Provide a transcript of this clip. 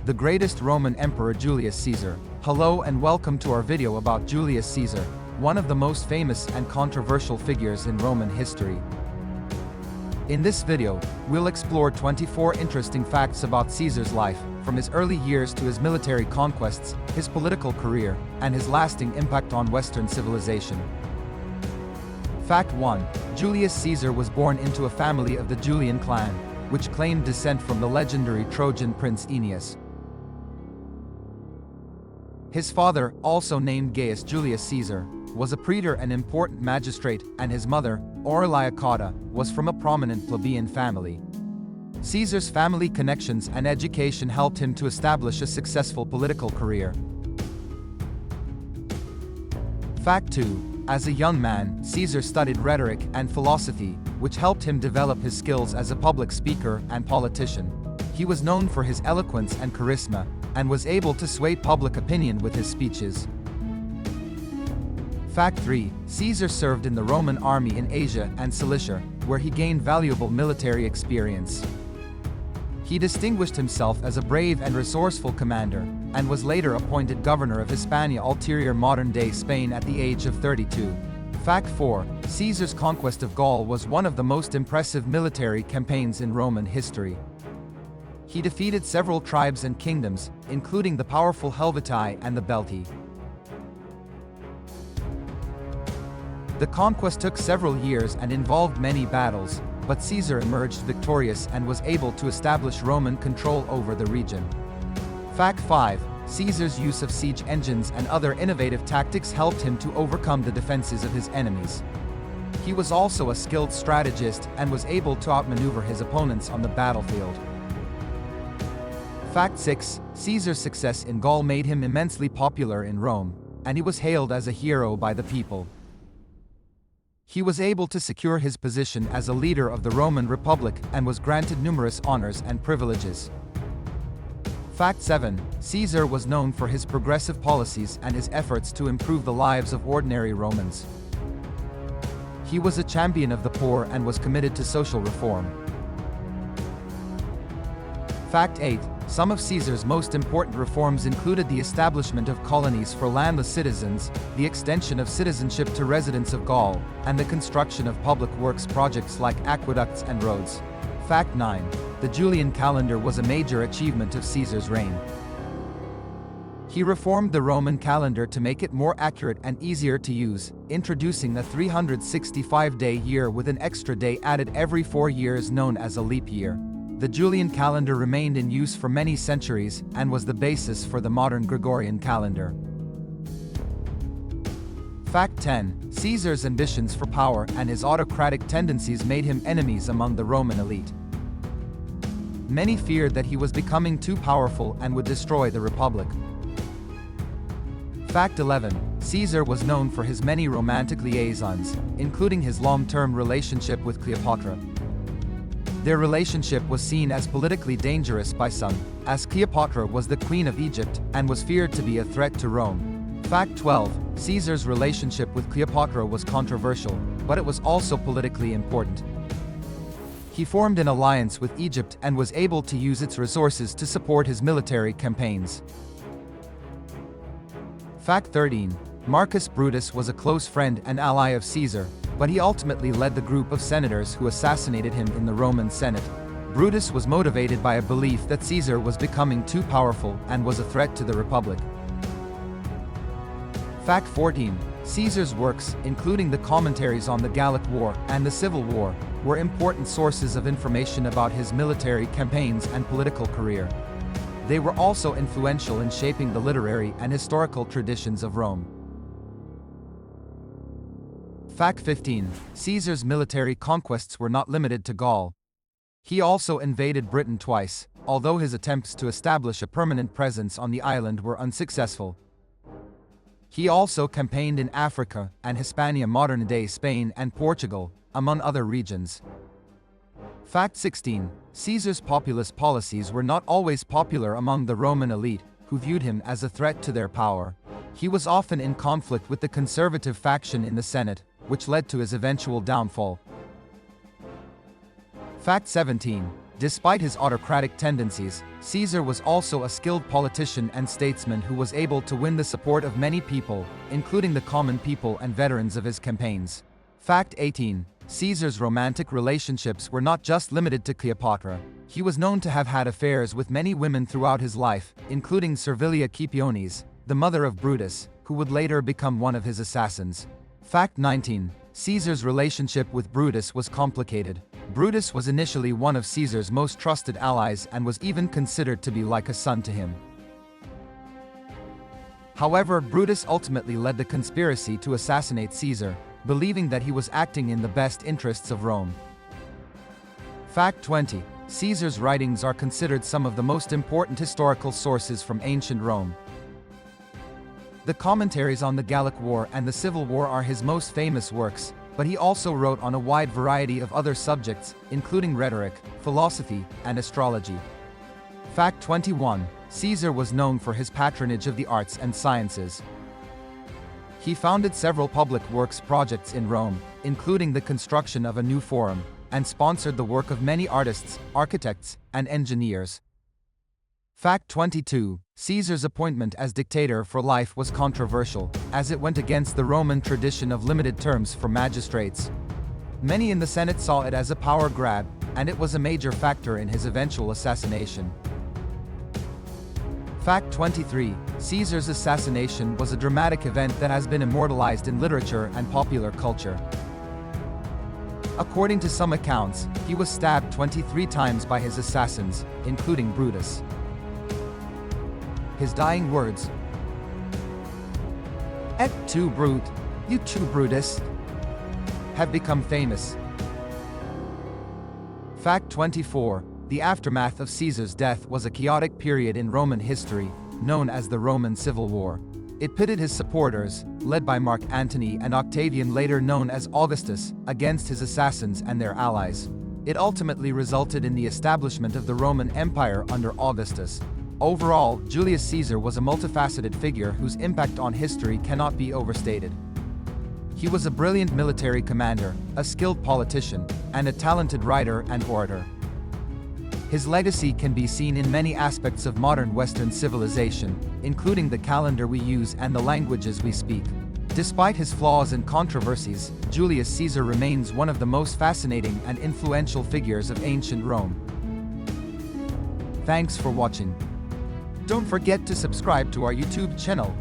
The greatest Roman Emperor Julius Caesar. Hello and welcome to our video about Julius Caesar, one of the most famous and controversial figures in Roman history. In this video, we'll explore 24 interesting facts about Caesar's life, from his early years to his military conquests, his political career, and his lasting impact on Western civilization. Fact 1. Julius Caesar was born into a family of the Julian clan, which claimed descent from the legendary Trojan prince Aeneas. His father, also named Gaius Julius Caesar, was a praetor and important magistrate, and his mother, Aurelia Cotta, was from a prominent plebeian family. Caesar's family connections and education helped him to establish a successful political career. Fact 2. As a young man, Caesar studied rhetoric and philosophy, which helped him develop his skills as a public speaker and politician. He was known for his eloquence and charisma, and was able to sway public opinion with his speeches. Fact 3. Caesar served in the Roman army in Asia and Cilicia, where he gained valuable military experience. He distinguished himself as a brave and resourceful commander, and was later appointed governor of Hispania Ulterior modern-day Spain at the age of 32. Fact 4. Caesar's conquest of Gaul was one of the most impressive military campaigns in Roman history. He defeated several tribes and kingdoms, including the powerful Helvetii and the Belgae. The conquest took several years and involved many battles, but Caesar emerged victorious and was able to establish Roman control over the region. Fact 5. Caesar's use of siege engines and other innovative tactics helped him to overcome the defenses of his enemies. He was also a skilled strategist and was able to outmaneuver his opponents on the battlefield. Fact 6. Caesar's success in Gaul made him immensely popular in Rome, and he was hailed as a hero by the people. He was able to secure his position as a leader of the Roman Republic and was granted numerous honors and privileges. Fact 7. Caesar was known for his progressive policies and his efforts to improve the lives of ordinary Romans. He was a champion of the poor and was committed to social reform. Fact 8. Some of Caesar's most important reforms included the establishment of colonies for landless citizens, the extension of citizenship to residents of Gaul, and the construction of public works projects like aqueducts and roads. Fact 9. The Julian calendar was a major achievement of Caesar's reign. He reformed the Roman calendar to make it more accurate and easier to use, introducing a 365-day year with an extra day added every 4 years known as a leap year. The Julian calendar remained in use for many centuries and was the basis for the modern Gregorian calendar. Fact 10. Caesar's ambitions for power and his autocratic tendencies made him enemies among the Roman elite. Many feared that he was becoming too powerful and would destroy the Republic. Fact 11. Caesar was known for his many romantic liaisons, including his long-term relationship with Cleopatra. Their relationship was seen as politically dangerous by some, as Cleopatra was the queen of Egypt and was feared to be a threat to Rome. Fact 12. Caesar's relationship with Cleopatra was controversial, but it was also politically important. He formed an alliance with Egypt and was able to use its resources to support his military campaigns. Fact 13. Marcus Brutus was a close friend and ally of Caesar, but he ultimately led the group of senators who assassinated him in the Roman Senate. Brutus was motivated by a belief that Caesar was becoming too powerful and was a threat to the Republic. Fact 14. Caesar's works, including the commentaries on the Gallic War and the Civil War, were important sources of information about his military campaigns and political career. They were also influential in shaping the literary and historical traditions of Rome. Fact 15. Caesar's military conquests were not limited to Gaul. He also invaded Britain twice, although his attempts to establish a permanent presence on the island were unsuccessful. He also campaigned in Africa and Hispania modern-day Spain and Portugal, among other regions. Fact 16. Caesar's populist policies were not always popular among the Roman elite, who viewed him as a threat to their power. He was often in conflict with the conservative faction in the Senate, which led to his eventual downfall. Fact 17. Despite his autocratic tendencies, Caesar was also a skilled politician and statesman who was able to win the support of many people, including the common people and veterans of his campaigns. Fact 18. Caesar's romantic relationships were not just limited to Cleopatra. He was known to have had affairs with many women throughout his life, including Servilia Scipiones, the mother of Brutus, who would later become one of his assassins. Fact 19. Caesar's relationship with Brutus was complicated. Brutus was initially one of Caesar's most trusted allies and was even considered to be like a son to him. However, Brutus ultimately led the conspiracy to assassinate Caesar, believing that he was acting in the best interests of Rome. Fact 20. Caesar's writings are considered some of the most important historical sources from ancient Rome. The commentaries on the Gallic War and the Civil War are his most famous works, but he also wrote on a wide variety of other subjects, including rhetoric, philosophy, and astrology. Fact 21. Caesar was known for his patronage of the arts and sciences. He founded several public works projects in Rome, including the construction of a new forum, and sponsored the work of many artists, architects, and engineers. Fact 22. Caesar's appointment as dictator for life was controversial, as it went against the Roman tradition of limited terms for magistrates. Many in the Senate saw it as a power grab, and it was a major factor in his eventual assassination. Fact 23. Caesar's assassination was a dramatic event that has been immortalized in literature and popular culture. According to some accounts, he was stabbed 23 times by his assassins, including Brutus. His dying words, "Et tu, Brute, you too, Brutus," have become famous. Fact 24. The aftermath of Caesar's death was a chaotic period in Roman history, known as the Roman Civil War. It pitted his supporters, led by Mark Antony and Octavian, later known as Augustus, against his assassins and their allies. It ultimately resulted in the establishment of the Roman Empire under Augustus. Overall, Julius Caesar was a multifaceted figure whose impact on history cannot be overstated. He was a brilliant military commander, a skilled politician, and a talented writer and orator. His legacy can be seen in many aspects of modern Western civilization, including the calendar we use and the languages we speak. Despite his flaws and controversies, Julius Caesar remains one of the most fascinating and influential figures of ancient Rome. Thanks for watching. Don't forget to subscribe to our YouTube channel